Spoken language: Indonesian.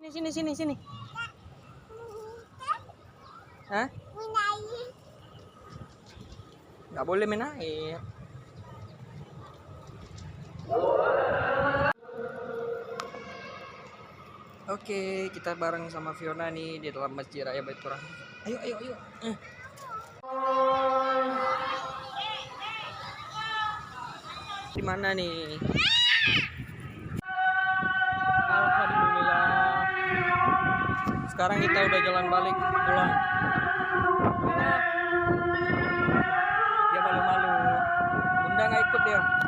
Sini. Hah? Nggak boleh main air. Oke, kita bareng sama Fiona nih di dalam Masjid Raya Baitur Rahman. Ayo. Di mana nih? Alhamdulillah. Sekarang kita udah jalan balik pulang. Dia malu-malu. Bunda nggak ikut dia.